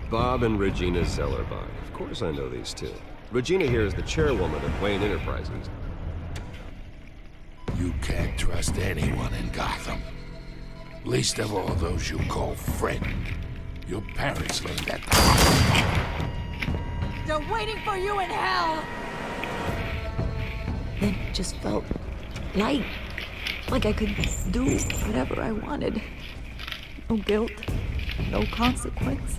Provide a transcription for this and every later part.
Bob and Regina Zellerbach. Of course I know these two. Regina here is the chairwoman of Wayne Enterprises. You can't trust anyone in Gotham. Least of all those you call friend. Your parents learned that. They're waiting for you in hell! It just felt light. Like I could do whatever I wanted. No guilt, no consequence.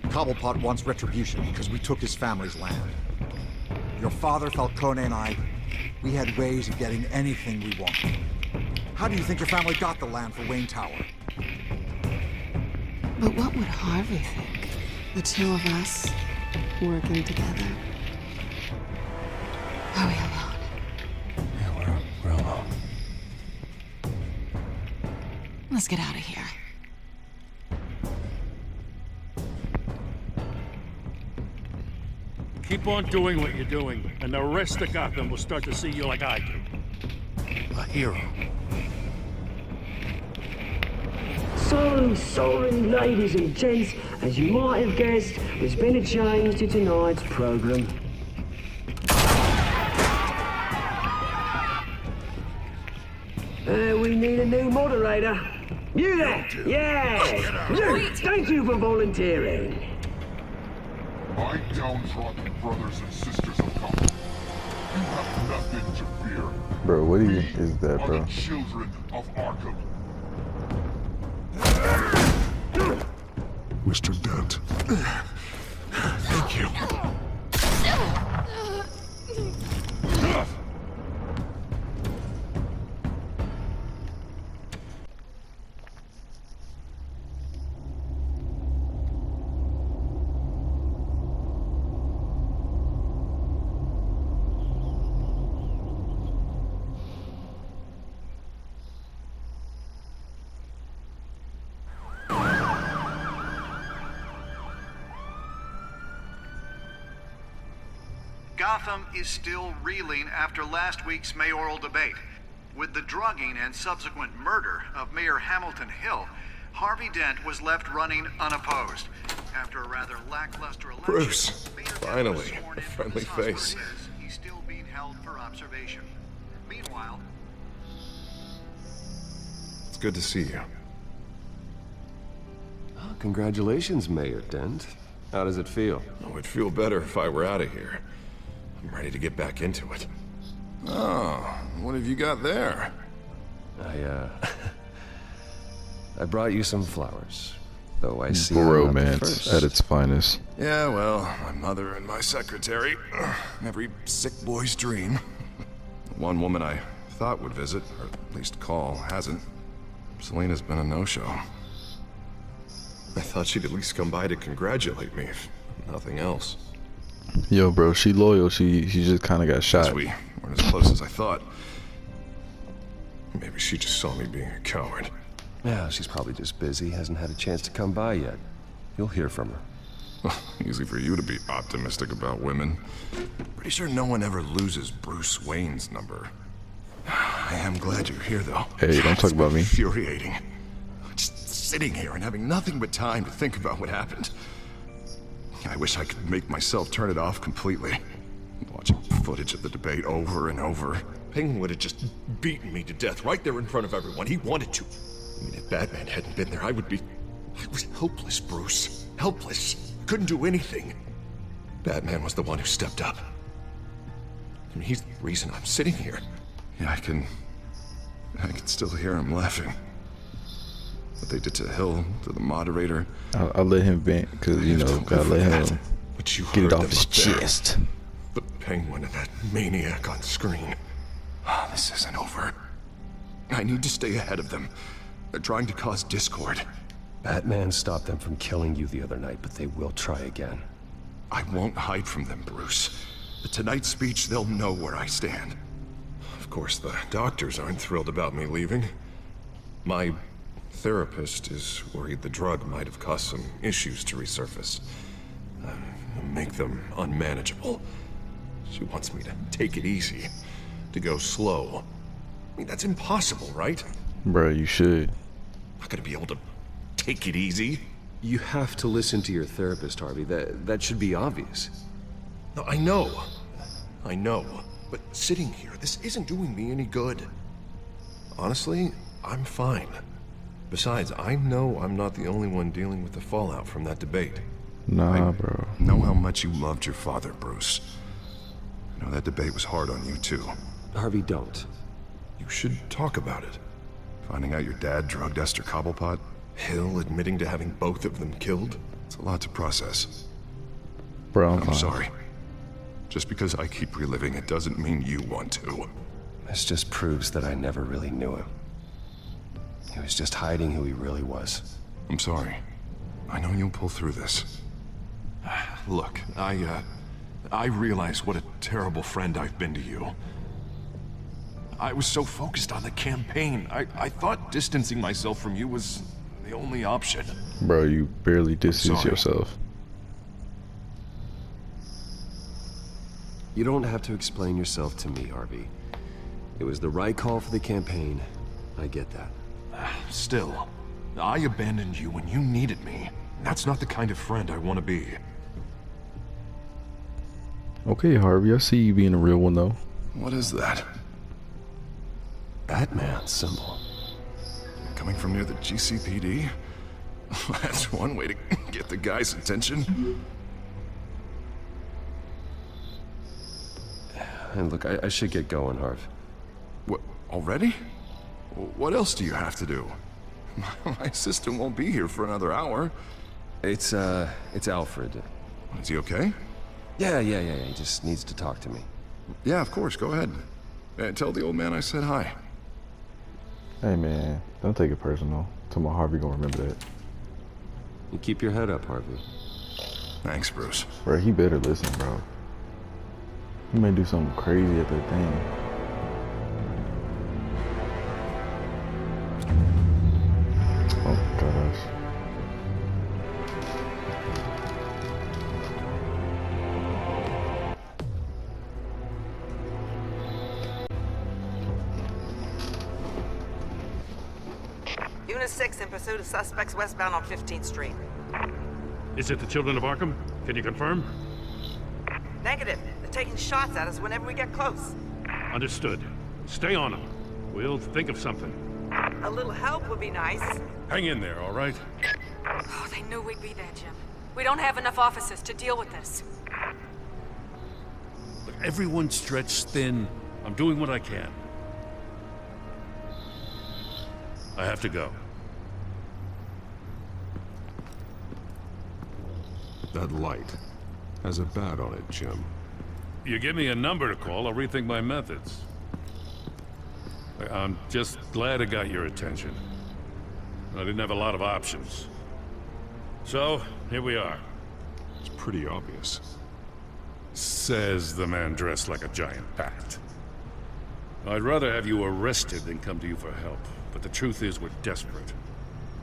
Cobblepot wants retribution because we took his family's land. Your father, Falcone, and I, we had ways of getting anything we wanted. How do you think your family got the land for Wayne Tower? But what would Harvey think? The two of us working together. Are we alone? Yeah, we're alone. Let's get out of here. Keep on doing what you're doing, and the rest of Gotham will start to see you like I do. A hero. Sorry, ladies and gents. As you might have guessed, there's been a change to tonight's program. We need a new moderator. You there? Yeah! You! Thank you for volunteering. My downtrodden brothers and sisters of Gotham, you have nothing to fear. Bro, what is that, Are bro? the children of Arkham. Mr. Dent. Thank you. Gotham is still reeling after last week's mayoral debate. With the drugging and subsequent murder of Mayor Hamilton Hill, Harvey Dent was left running unopposed. After a rather lackluster election, Bruce, Mayor Dent finally, was sworn a in from friendly his hospital face. is. He's still being held for observation. Meanwhile, It's good to see you. Oh, congratulations, Mayor Dent. How does it feel? Oh, it'd feel better if I were out of here. I'm ready to get back into it. Oh, what have you got there? I brought you some flowers. Though I see Romance at its finest. Yeah, well, my mother and my secretary. Every sick boy's dream. One woman I thought would visit, or at least call, hasn't. Selena's been a no-show. I thought she'd at least come by to congratulate me, if nothing else. Yo, bro, she loyal. She just kind of got shot. We weren't as close as I thought. Maybe she just saw me being a coward. Yeah, she's probably just busy, hasn't had a chance to come by yet. You'll hear from her. Easy for you to be optimistic about women. Pretty sure no one ever loses Bruce Wayne's number. I am glad you're here, though. Hey, don't talk about me. Infuriating. Just sitting here and having nothing but time to think about what happened. I wish I could make myself turn it off completely. Watching footage of the debate over and over. Penguin would have just beaten me to death right there in front of everyone. He wanted to. I mean, if Batman hadn't been there, I was helpless, Bruce. Helpless. Couldn't do anything. Batman was the one who stepped up. I mean, he's the reason I'm sitting here. Yeah, I can still hear him laughing. What they did to Hill, to the moderator. I'll let him vent, because, you know, gotta let him get it off his chest. But Penguin and that maniac on screen. This isn't over. I need to stay ahead of them. They're trying to cause discord. Batman stopped them from killing you the other night, but they will try again. I won't hide from them, Bruce. At tonight's speech, they'll know where I stand. Of course, the doctors aren't thrilled about me leaving. My therapist is worried the drug might have caused some issues to resurface. Make them unmanageable. She wants me to take it easy, to go slow. I mean, that's impossible, right? Bro, you should. Not gonna be able to take it easy. You have to listen to your therapist, Harvey. That should be obvious. No, I know. I know. But sitting here, this isn't doing me any good. Honestly, I'm fine. Besides, I know I'm not the only one dealing with the fallout from that debate. Nah, bro. I know how much you loved your father, Bruce. I know that debate was hard on you, too. Harvey, don't. You should talk about it. Finding out your dad drugged Esther Cobblepot, Hill admitting to having both of them killed. It's a lot to process. Bro, I'm sorry. Just because I keep reliving it doesn't mean you want to. This just proves that I never really knew him. He was just hiding who he really was. I'm sorry. I know you'll pull through this. Look, I realize what a terrible friend I've been to you. I was so focused on the campaign. I thought distancing myself from you was the only option. Bro, you barely distance yourself. You don't have to explain yourself to me, Harvey. It was the right call for the campaign. I get that. Still, I abandoned you when you needed me. That's not the kind of friend I want to be. Okay, Harvey, I see you being a real one, though. What is that? Batman symbol. Coming from near the GCPD? That's one way to get the guy's attention. And look, I should get going, Harv. What, already? What else do you have to do? My assistant won't be here for another hour. It's Alfred. Is he okay? Yeah, he just needs to talk to me. Yeah, of course, go ahead. Tell the old man I said hi. Hey, man, don't take it personal. Tell my Harvey gonna remember that. You keep your head up, Harvey. Thanks, Bruce. Bro, he better listen, bro. He may do something crazy at that thing. Oh, gosh. Unit 6 in pursuit of suspects westbound on 15th Street. Is it the Children of Arkham? Can you confirm? Negative. They're taking shots at us whenever we get close. Understood. Stay on them. We'll think of something. A little help would be nice. Hang in there, all right? Oh, they knew we'd be there, Jim. We don't have enough officers to deal with this. Look, everyone's stretched thin. I'm doing what I can. I have to go. That light has a bat on it, Jim. You give me a number to call, I'll rethink my methods. I'm just glad it got your attention. I didn't have a lot of options. So, here we are. It's pretty obvious. Says the man dressed like a giant bat. I'd rather have you arrested than come to you for help, but the truth is we're desperate.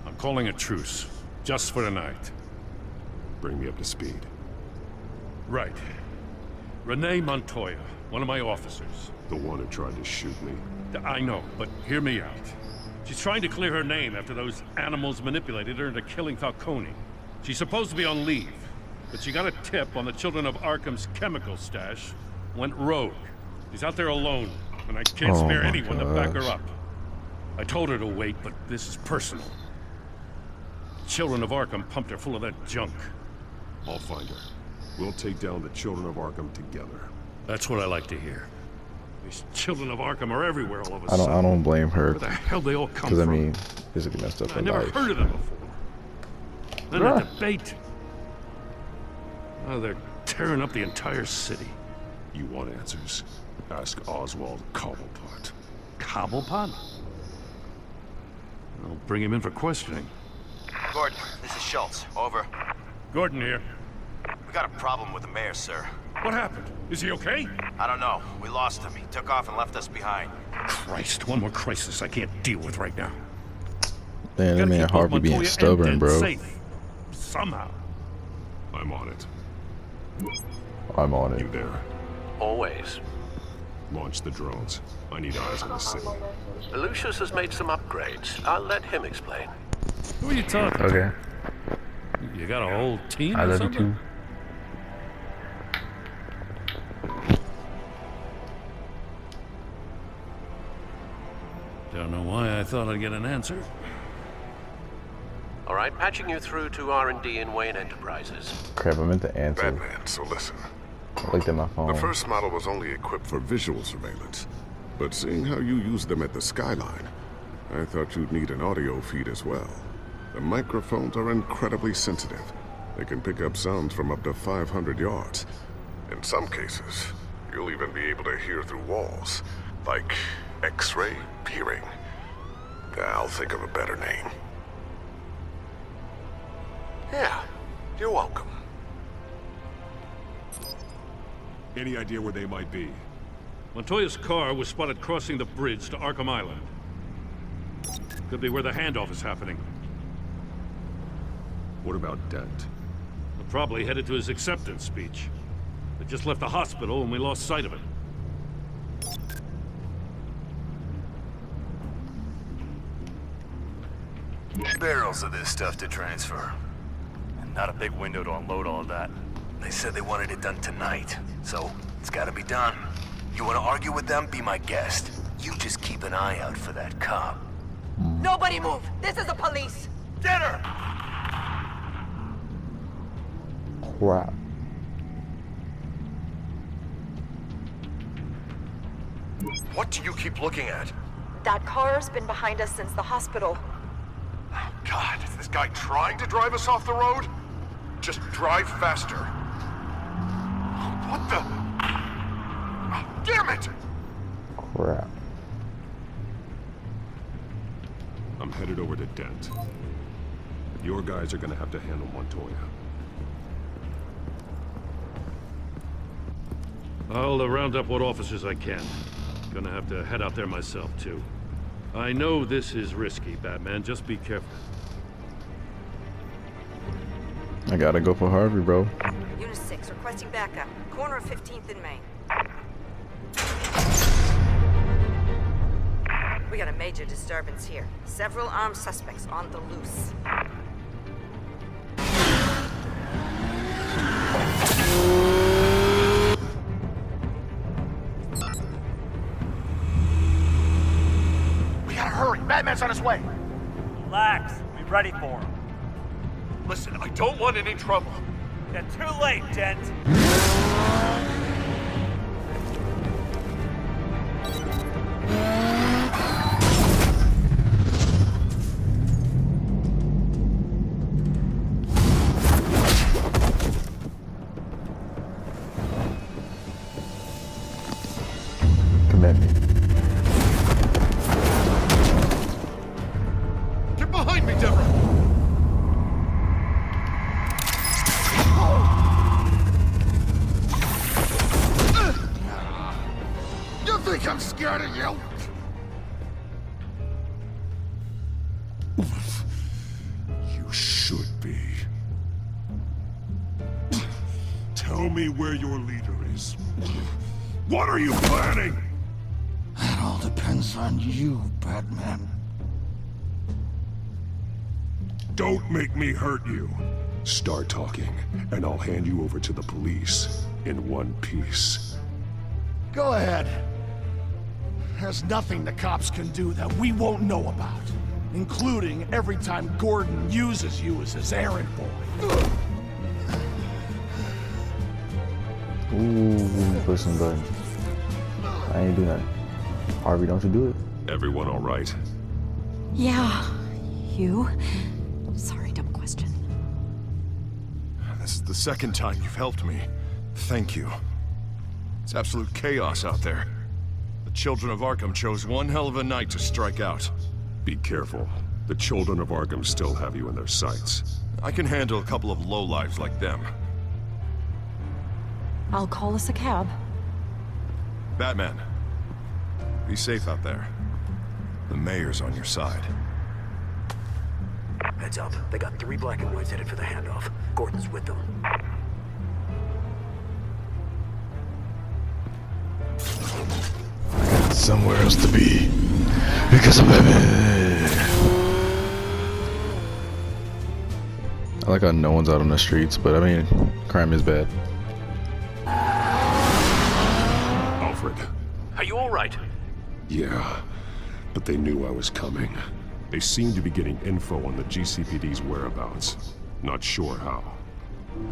I'm calling a truce, just for tonight. Bring me up to speed. Right. Renee Montoya, one of my officers. The one who tried to shoot me. I know, but hear me out. She's trying to clear her name after those animals manipulated her into killing Falcone. She's supposed to be on leave, but she got a tip on the Children of Arkham's chemical stash, went rogue. She's out there alone, and I can't spare anyone to back her up. I told her to wait, but this is personal. Children of Arkham pumped her full of that junk. I'll find her. We'll take down the Children of Arkham together. That's what I like to hear. These Children of Arkham are everywhere all of a sudden. I don't blame her. Where the hell they all come from? Because, I mean, physically messed up I her never life. heard of them before. Then a debate. Oh, they're tearing up the entire city. You want answers? Ask Oswald Cobblepot. Cobblepot? I'll bring him in for questioning. Gordon, this is Schultz. Over. Gordon here. We got a problem with the mayor, sir. What happened? Is he okay? I don't know. We lost him. He took off and left us behind. Christ, one more crisis I can't deal with right now. Man, that man Harvey being stubborn, bro. Safe. Somehow. I'm on it. I'm on it. You there? Always. Launch the drones. I need eyes on the city. Lucius has made some upgrades. I'll let him explain. Who are you talking to? You got a whole team I or love you something? too. Don't know why I thought I'd get an answer. All right, patching you through to R&D in Wayne Enterprises. Crap, I meant to answer. Batman, so listen. I looked at my phone. The first model was only equipped for visual surveillance. But seeing how you use them at the skyline, I thought you'd need an audio feed as well. The microphones are incredibly sensitive. They can pick up sounds from up to 500 yards. In some cases, you'll even be able to hear through walls, like X-ray peering. I'll think of a better name. Yeah, you're welcome. Any idea where they might be? Montoya's car was spotted crossing the bridge to Arkham Island. Could be where the handoff is happening. What about Dent? We're probably headed to his acceptance speech. They just left the hospital and we lost sight of it. Barrels of this stuff to transfer. And not a big window to unload all of that. They said they wanted it done tonight, so it's gotta be done. You wanna argue with them? Be my guest. You just keep an eye out for that cop. Nobody move! This is the police! Get her! Crap. What do you keep looking at? That car's been behind us since the hospital. God, is this guy trying to drive us off the road? Just drive faster. What the? Oh, damn it! Crap. I'm headed over to Dent. Your guys are gonna have to handle Montoya. I'll round up what officers I can. Gonna have to head out there myself, too. I know this is risky, Batman. Just be careful. I gotta go for Harvey, bro. Unit 6, requesting backup. Corner of 15th and Main. We got a major disturbance here. Several armed suspects on the loose. We gotta hurry. Batman's on his way. Relax. Be ready for him. Listen, I don't want any trouble. You're too late, Dent. Come at me. Get behind me, Deborah! You think I'm scared of you? You should be. Tell me where your leader is. What are you planning? That all depends on you, Batman. Don't make me hurt you. Start talking, and I'll hand you over to the police in one piece. Go ahead. There's nothing the cops can do that we won't know about, including every time Gordon uses you as his errand boy. Ooh, push some button. I ain't do nothing. Harvey, don't you do it? Everyone all right? Yeah. You? Sorry, dumb question. This is the second time you've helped me. Thank you. It's absolute chaos out there. The children of Arkham chose one hell of a night to strike out. Be careful. The children of Arkham still have you in their sights. I can handle a couple of lowlifes like them. I'll call us a cab. Batman, be safe out there. The mayor's on your side. Heads up. They got 3 black and whites headed for the handoff. Gordon's with them. Somewhere else to be. Because of Batman. I like how no one's out on the streets, but I mean, crime is bad. Alfred. Are you all right? Yeah, but they knew I was coming. They seem to be getting info on the GCPD's whereabouts. Not sure how.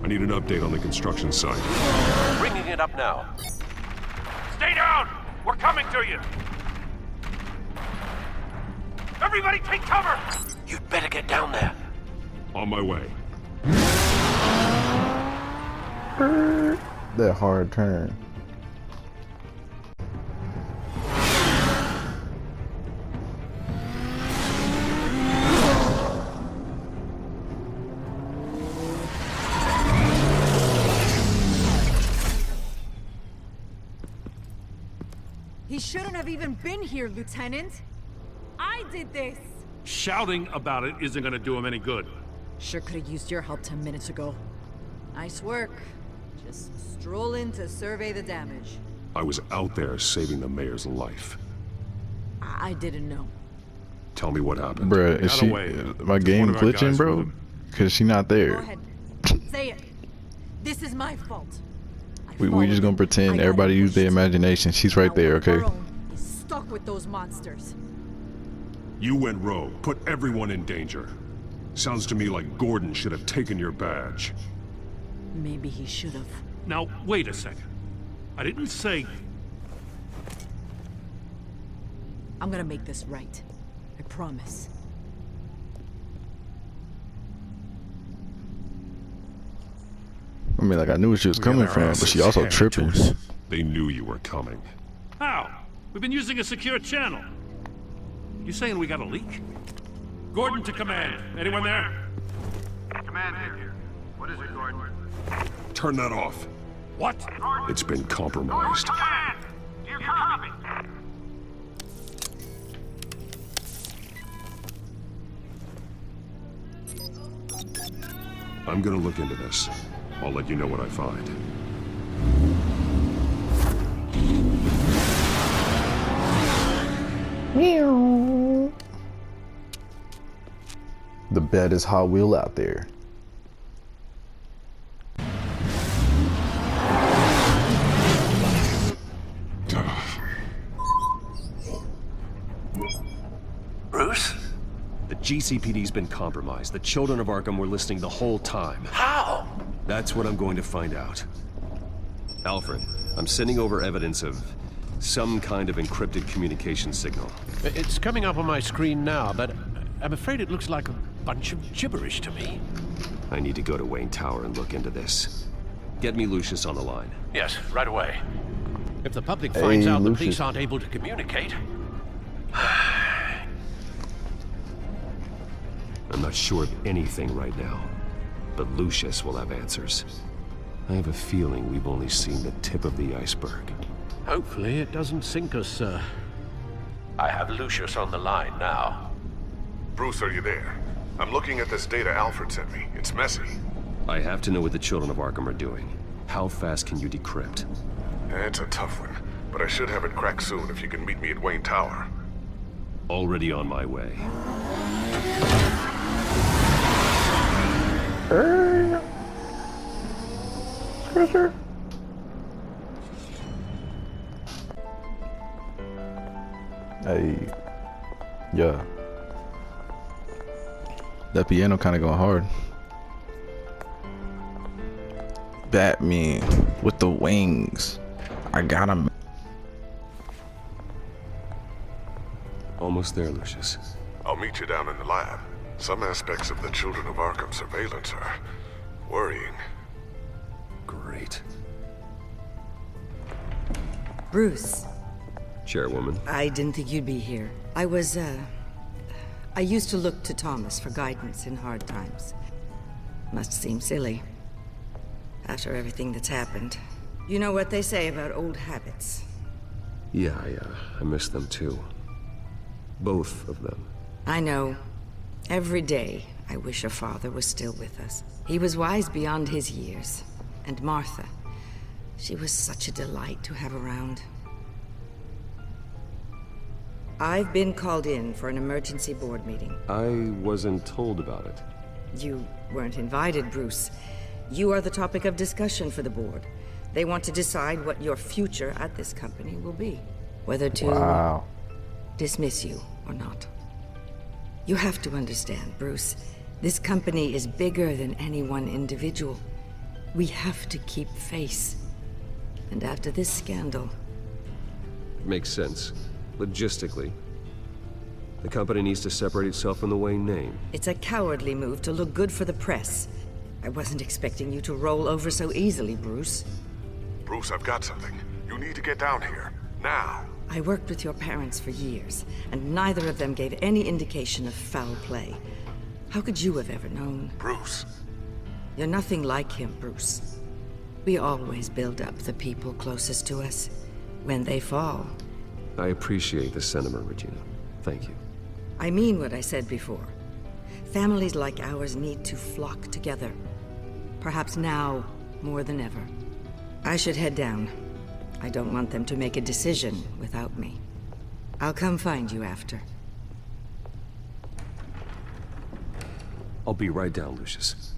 I need an update on the construction site. Bringing it up now. Stay down! We're coming to you! Everybody take cover! You'd better get down there. On my way. That hard turn. He shouldn't have even been here, Lieutenant. I did this. Shouting about it isn't gonna do him any good. Sure could have used your help 10 minutes ago. Nice work. Just stroll in to survey the damage. I was out there saving the mayor's life. I didn't know. Tell me what happened. Bruh, is she... my game glitching, bro? Because she not Go there. ahead. Say it. This is my fault. We just gonna pretend everybody use their imagination. She's right there, okay? He's stuck with those monsters. You went rogue, put everyone in danger. Sounds to me like Gordon should have taken your badge. Maybe he should have. Now, wait a second. I didn't say... I'm gonna make this right. I promise. I mean, like, I knew where she was coming from, but she also tripping. They knew you were coming. How? We've been using a secure channel. You saying we got a leak? Gordon to command. Anyone there? Command here. What is it, Gordon? Turn that off. What? It's been compromised. Command! Do you copy? I'm gonna look into this. I'll let you know what I find. The bed is Hot Wheel out there. Bruce? The GCPD's been compromised. The children of Arkham were listening the whole time. How? That's what I'm going to find out. Alfred, I'm sending over evidence of some kind of encrypted communication signal. It's coming up on my screen now, but I'm afraid it looks like a bunch of gibberish to me. I need to go to Wayne Tower and look into this. Get me Lucius on the line. Yes, right away. If the public finds out the police aren't able to communicate... I'm not sure of anything right now, but Lucius will have answers. I have a feeling we've only seen the tip of the iceberg. Hopefully it doesn't sink us, sir. I have Lucius on the line now. Bruce, are you there? I'm looking at this data Alfred sent me. It's messy. I have to know what the children of Arkham are doing. How fast can you decrypt? It's a tough one, but I should have it cracked soon if you can meet me at Wayne Tower. Already on my way. Hey, yeah. That piano kind of going hard. Batman with the wings. I got him. Almost there, Lucius. I'll meet you down in the lab. Some aspects of the Children of Arkham surveillance are worrying. Great. Bruce. Chairwoman. I didn't think you'd be here. I used to look to Thomas for guidance in hard times. Must seem silly. After everything that's happened. You know what they say about old habits. Yeah, I miss them too. Both of them. I know. Every day, I wish a father was still with us. He was wise beyond his years. And Martha, she was such a delight to have around. I've been called in for an emergency board meeting. I wasn't told about it. You weren't invited, Bruce. You are the topic of discussion for the board. They want to decide what your future at this company will be. Whether to dismiss you or not. You have to understand, Bruce. This company is bigger than any one individual. We have to keep face. And after this scandal... Makes sense. Logistically. The company needs to separate itself from the Wayne name. It's a cowardly move to look good for the press. I wasn't expecting you to roll over so easily, Bruce. Bruce, I've got something. You need to get down here. Now. I worked with your parents for years, and neither of them gave any indication of foul play. How could you have ever known? Bruce. You're nothing like him, Bruce. We always build up the people closest to us. When they fall. I appreciate the sentiment, Regina. Thank you. I mean what I said before. Families like ours need to flock together. Perhaps now, more than ever. I should head down. I don't want them to make a decision without me. I'll come find you after. I'll be right down, Lucius.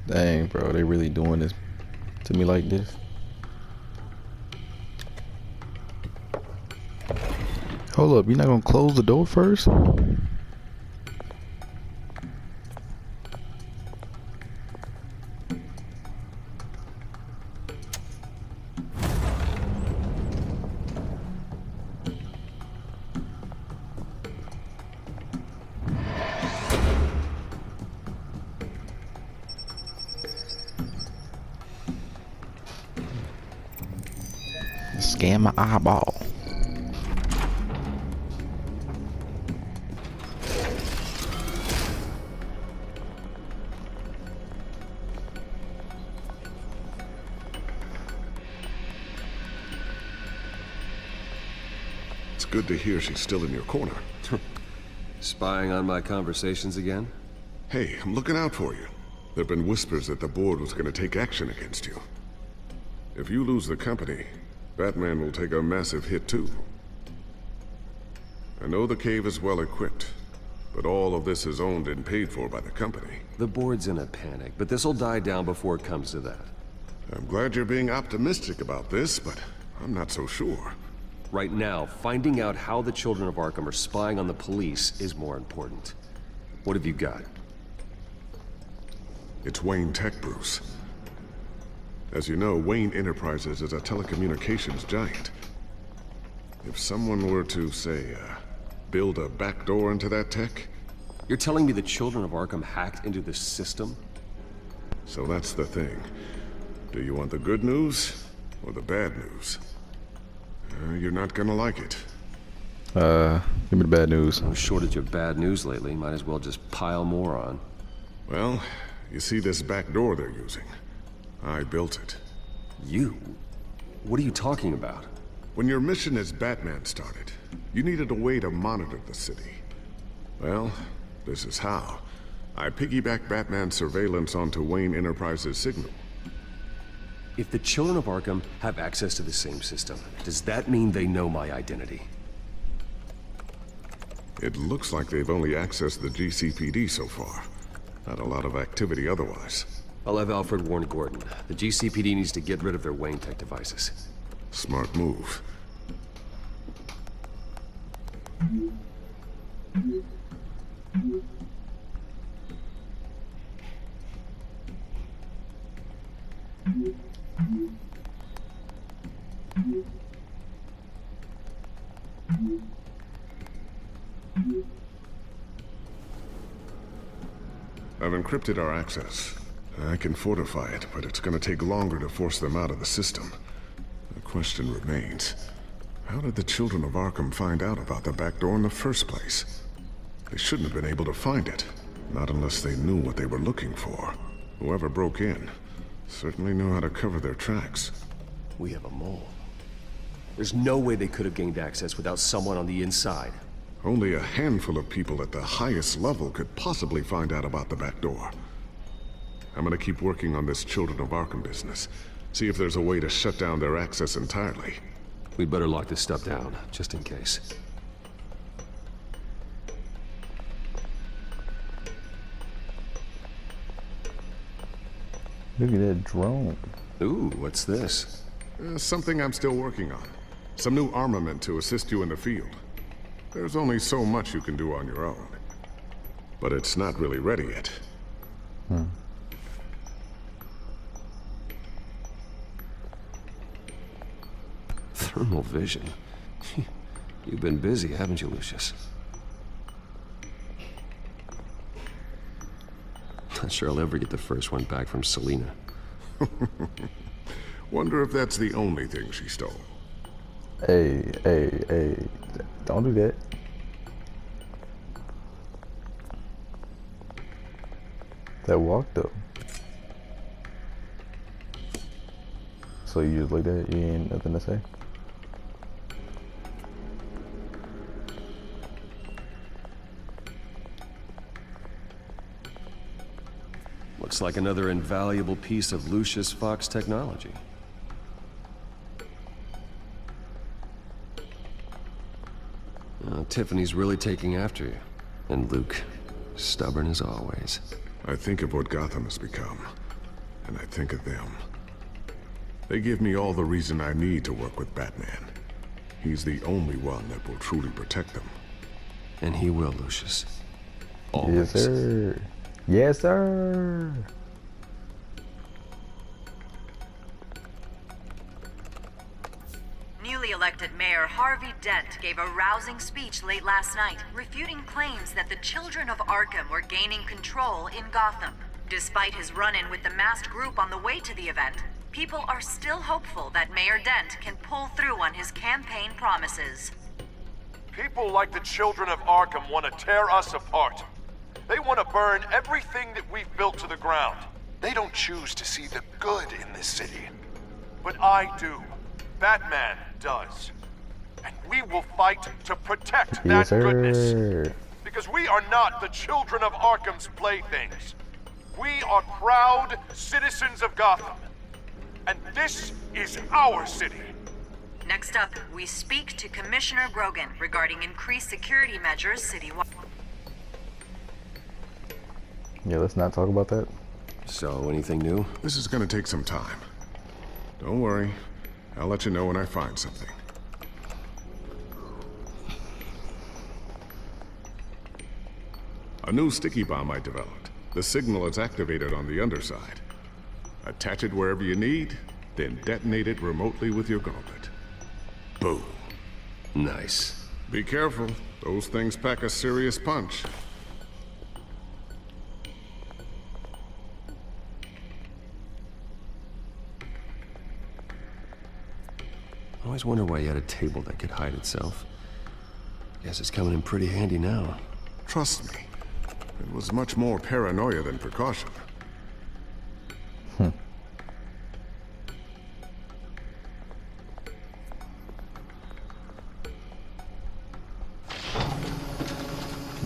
Dang, bro, they really doing this to me like this? Hold up, you're not gonna close the door first? Scan my eyeball. It's good to hear she's still in your corner. Spying on my conversations again? Hey, I'm looking out for you. There've been whispers that the board was going to take action against you. If you lose the company, Batman will take a massive hit too. I know the cave is well equipped, but all of this is owned and paid for by the company. The board's in a panic, but this'll die down before it comes to that. I'm glad you're being optimistic about this, but I'm not so sure. Right now, finding out how the children of Arkham are spying on the police is more important. What have you got? It's Wayne Tech, Bruce. As you know, Wayne Enterprises is a telecommunications giant. If someone were to, say, build a backdoor into that tech... You're telling me the children of Arkham hacked into the system? So that's the thing. Do you want the good news, or the bad news? You're not gonna like it. Give me the bad news. No shortage of bad news lately. Might as well just pile more on. Well, you see this back door they're using? I built it. You? What are you talking about? When your mission as Batman started, you needed a way to monitor the city. Well, this is how. I piggybacked Batman's surveillance onto Wayne Enterprises' signal. If the children of Arkham have access to the same system, does that mean they know my identity? It looks like they've only accessed the GCPD so far. Not a lot of activity otherwise. I'll have Alfred warn Gordon. The GCPD needs to get rid of their Wayne Tech devices. Smart move. I've encrypted our access. I can fortify it, but it's gonna take longer to force them out of the system. The question remains, how did the children of Arkham find out about the back door in the first place? They shouldn't have been able to find it, not unless they knew what they were looking for. Whoever broke in certainly knew how to cover their tracks. We have a mole. There's no way they could have gained access without someone on the inside. Only a handful of people at the highest level could possibly find out about the back door. I'm gonna keep working on this Children of Arkham business. See if there's a way to shut down their access entirely. We'd better lock this stuff down, just in case. Look at that drone. Ooh, what's this? Something I'm still working on. Some new armament to assist you in the field. There's only so much you can do on your own. But it's not really ready yet. Thermal vision. You've been busy, haven't you, Lucius? Not sure I'll ever get the first one back from Selena. Wonder if that's the only thing she stole. Hey, don't do that. That walk though. So you just looked at it, you ain't nothing to say? Looks like another invaluable piece of Lucius Fox technology. Tiffany's really taking after you. And Luke, stubborn as always. I think of what Gotham has become, and I think of them. They give me all the reason I need to work with Batman. He's the only one that will truly protect them. And he will, Lucius. Always. Yes, sir. Yes, sir. Newly elected Mayor Harvey Dent gave a rousing speech late last night, refuting claims that the children of Arkham were gaining control in Gotham. Despite his run-in with the masked group on the way to the event, people are still hopeful that Mayor Dent can pull through on his campaign promises. People like the children of Arkham want to tear us apart. They want to burn everything that we've built to the ground. They don't choose to see the good in this city. But I do. Batman does. And we will fight to protect that goodness. Because we are not the children of Arkham's playthings. We are proud citizens of Gotham. And this is our city. Next up, we speak to Commissioner Grogan regarding increased security measures citywide. Yeah, let's not talk about that. So, anything new? This is gonna take some time. Don't worry. I'll let you know when I find something. A new sticky bomb I developed. The signal is activated on the underside. Attach it wherever you need, then detonate it remotely with your gauntlet. Boom. Nice. Be careful. Those things pack a serious punch. I always wonder why you had a table that could hide itself. Guess it's coming in pretty handy now. Trust me. It was much more paranoia than precaution.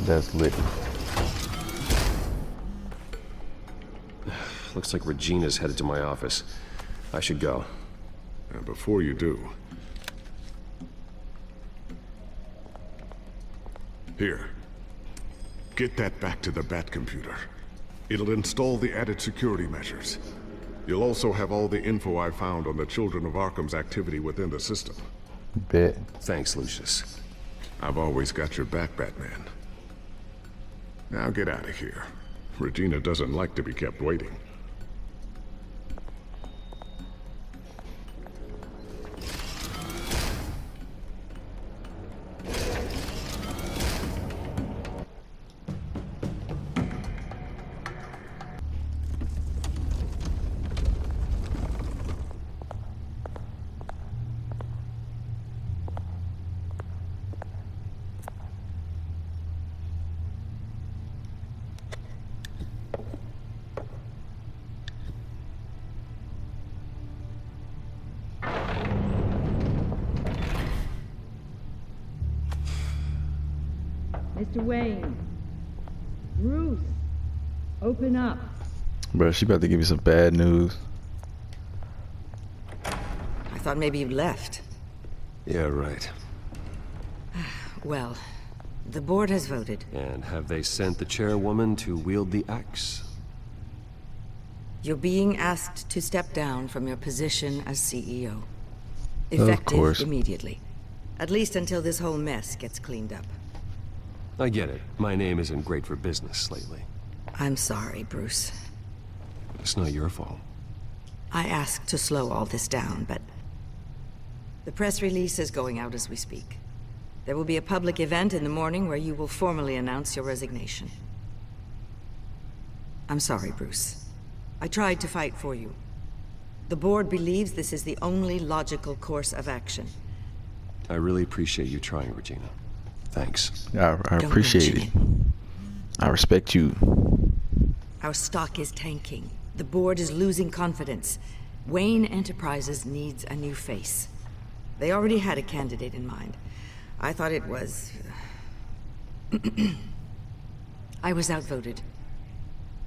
That's lit. Looks like Regina's headed to my office. I should go. And before you do... Here. Get that back to the Bat computer. It'll install the added security measures. You'll also have all the info I found on the Children of Arkham's activity within the system. Bet. Thanks, Lucius. I've always got your back, Batman. Now get out of here. Regina doesn't like to be kept waiting. Mr. Wayne. Bruce. Open up. Bro, she about to give you some bad news. I thought maybe you left. Yeah, right. Well, the board has voted. And have they sent the chairwoman to wield the axe? You're being asked to step down from your position as CEO. Of Effective course. immediately. At least until this whole mess gets cleaned up. I get it. My name isn't great for business lately. I'm sorry, Bruce. It's not your fault. I asked to slow all this down, but the press release is going out as we speak. There will be a public event in the morning where you will formally announce your resignation. I'm sorry, Bruce. I tried to fight for you. The board believes this is the only logical course of action. I really appreciate you trying, Regina. Thanks. I appreciate it. I respect you. Our stock is tanking. The board is losing confidence. Wayne Enterprises needs a new face. They already had a candidate in mind. I thought it was... I was outvoted.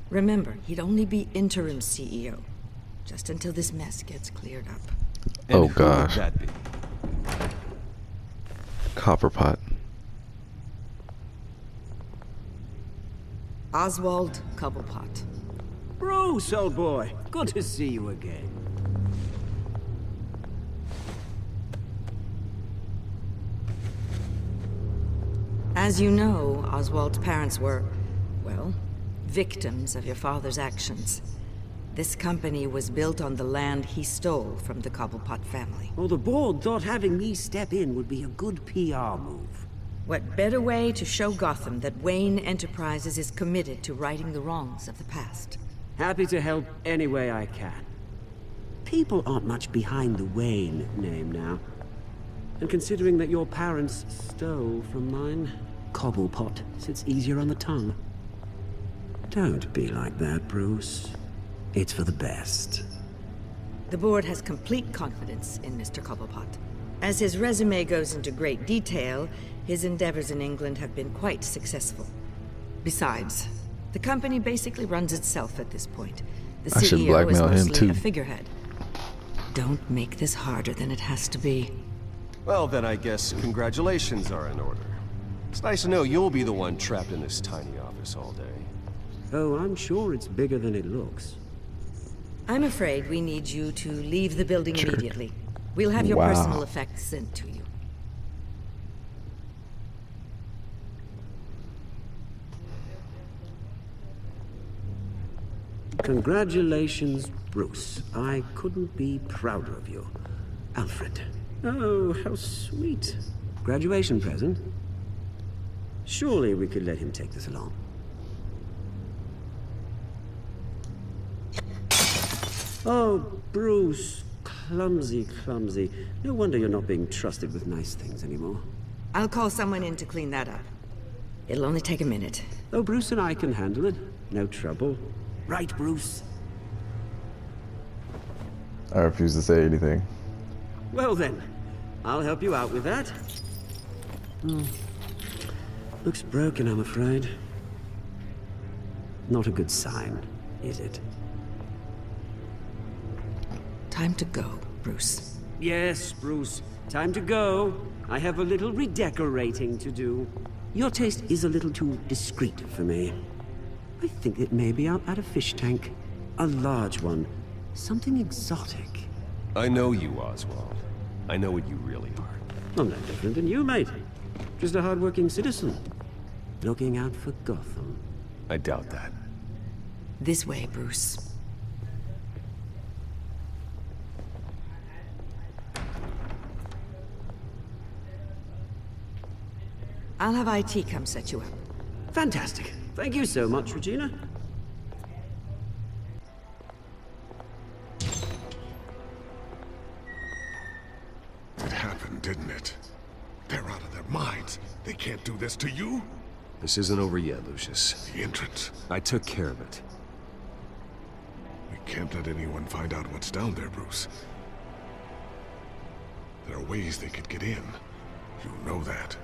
Remember, he'd only be interim CEO. Just until this mess gets cleared up. Oh gosh. Who would that be? Copperpot. Oswald Cobblepot. Bruce, old boy. Good to see you again. As you know, Oswald's parents were, well, victims of your father's actions. This company was built on the land he stole from the Cobblepot family. Well, the board thought having me step in would be a good PR move. What better way to show Gotham that Wayne Enterprises is committed to righting the wrongs of the past? Happy to help any way I can. People aren't much behind the Wayne name now. And considering that your parents stole from mine, Cobblepot sits easier on the tongue. Don't be like that, Bruce. It's for the best. The board has complete confidence in Mr. Cobblepot. As his resume goes into great detail, his endeavors in England have been quite successful. Besides, the company basically runs itself at this point. The I should CEO is blackmail him mostly too. a figurehead. Don't make this harder than it has to be. Well, then I guess congratulations are in order. It's nice to know you'll be the one trapped in this tiny office all day. Oh, I'm sure it's bigger than it looks. I'm afraid we need you to leave the building immediately. We'll have your Wow. personal effects sent to you. Congratulations, Bruce. I couldn't be prouder of you. Alfred. Oh, how sweet. Graduation present? Surely we could let him take this along. Oh, Bruce. Clumsy, clumsy. No wonder you're not being trusted with nice things anymore. I'll call someone in to clean that up. It'll only take a minute. Oh, Bruce and I can handle it. No trouble. Right, Bruce? I refuse to say anything. Well then, I'll help you out with that. Looks broken, I'm afraid. Not a good sign, is it? Time to go, Bruce. Yes, Bruce. Time to go. I have a little redecorating to do. Your taste is a little too discreet for me. I think that maybe I'll add a fish tank. A large one. Something exotic. I know you, Oswald. I know what you really are. I'm no different than you, mate. Just a hard-working citizen. Looking out for Gotham. I doubt that. This way, Bruce. I'll have IT come set you up. Fantastic. Thank you so much, Regina. It happened, didn't it? They're out of their minds. They can't do this to you? This isn't over yet, Lucius. The entrance. I took care of it. We can't let anyone find out what's down there, Bruce. There are ways they could get in. You know that.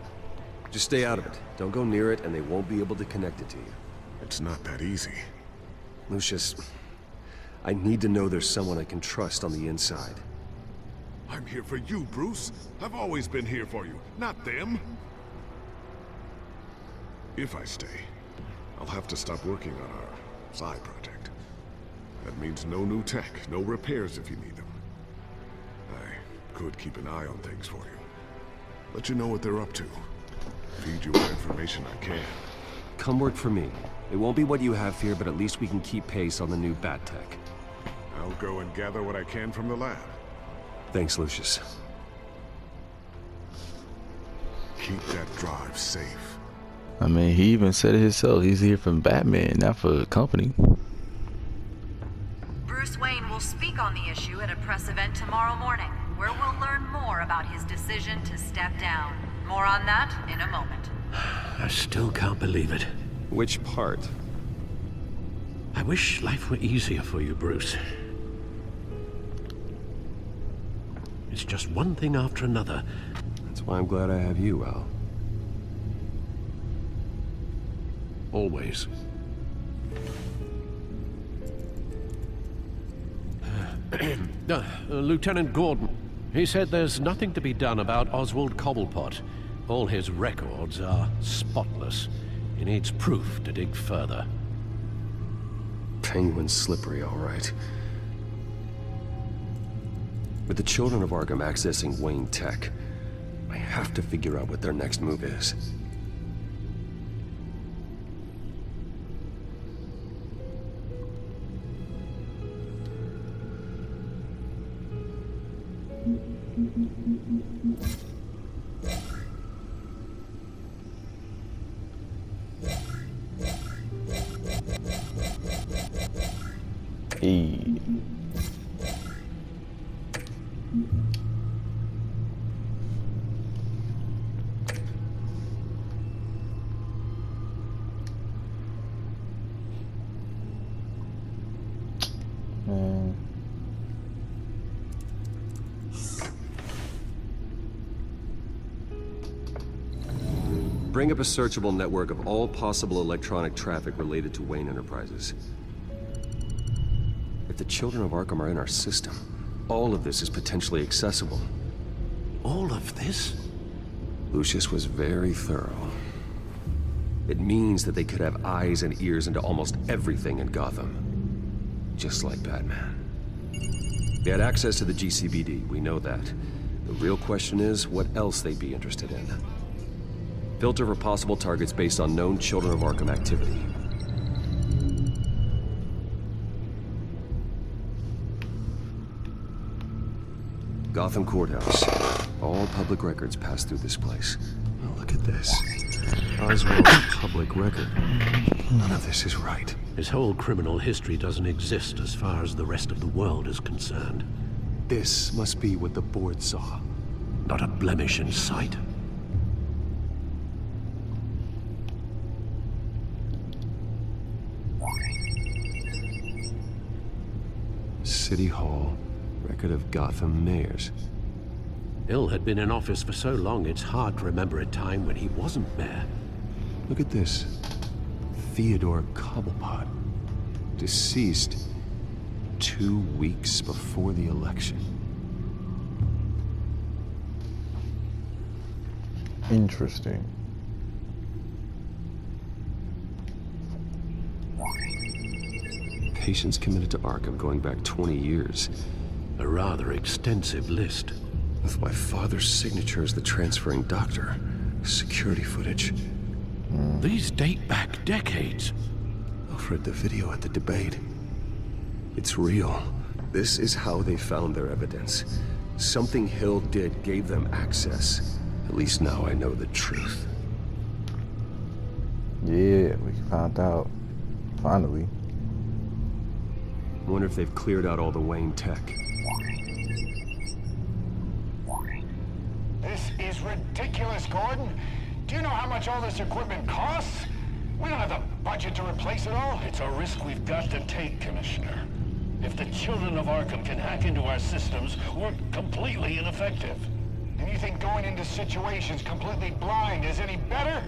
Just stay out of it. Don't go near it, and they won't be able to connect it to you. It's not that easy. Lucius, I need to know there's someone I can trust on the inside. I'm here for you, Bruce. I've always been here for you, not them. If I stay, I'll have to stop working on our side project. That means no new tech, no repairs if you need them. I could keep an eye on things for you. Let you know what they're up to. Feed you what information I can. Come work for me. It won't be what you have here, but at least we can keep pace on the new bat tech. I'll go and gather what I can from the lab. Thanks, Lucius. Keep that drive safe. I mean, he even said it himself. He's here for Batman, not for company. Bruce Wayne will speak on the issue at a press event tomorrow morning, where we'll learn more about his decision to step down. More on that in a moment. I still can't believe it. Which part? I wish life were easier for you, Bruce. It's just one thing after another. That's why I'm glad I have you, Al. Always. Lieutenant Gordon. He said there's nothing to be done about Oswald Cobblepot. All his records are spotless. He needs proof to dig further. Penguin's slippery, all right. With the children of Arkham accessing Wayne Tech, I have to figure out what their next move is. Hey. Bring up a searchable network of all possible electronic traffic related to Wayne Enterprises. If the children of Arkham are in our system, all of this is potentially accessible. All of this? Lucius was very thorough. It means that they could have eyes and ears into almost everything in Gotham. Just like Batman. They had access to the GCPD, we know that. The real question is, what else they'd be interested in. Filter for possible targets based on known Children of Arkham activity. Gotham Courthouse. All public records pass through this place. Oh, look at this. Oswald public record. None of this is right. His whole criminal history doesn't exist as far as the rest of the world is concerned. This must be what the board saw. Not a blemish in sight. City Hall, record of Gotham mayors. Hill had been in office for so long, it's hard to remember a time when he wasn't mayor. Look at this. Theodore Cobblepot. Deceased 2 weeks before the election. Interesting. Patients committed to Arkham going back 20 years. A rather extensive list. With my father's signature as the transferring doctor. Security footage. These date back decades. I've read the video at the debate. It's real. This is how they found their evidence. Something Hill did gave them access. At least now I know the truth. Yeah, we found out. Finally. Wonder if they've cleared out all the Wayne tech. This is ridiculous, Gordon. Do you know how much all this equipment costs? We don't have the budget to replace it all. It's a risk we've got to take, Commissioner. If the children of Arkham can hack into our systems, we're completely ineffective. And you think going into situations completely blind is any better?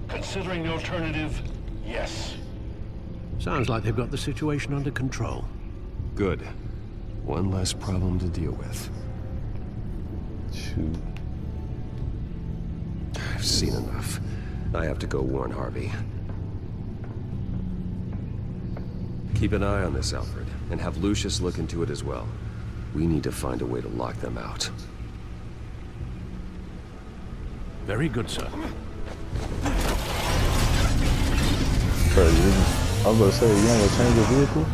Considering the alternative, yes. Sounds like they've got the situation under control. Good. One less problem to deal with. Shoot. I've seen enough. I have to go warn Harvey. Keep an eye on this, Alfred, and have Lucius look into it as well. We need to find a way to lock them out. Very good, sir. Bro, I was about to say, you want to change the vehicle?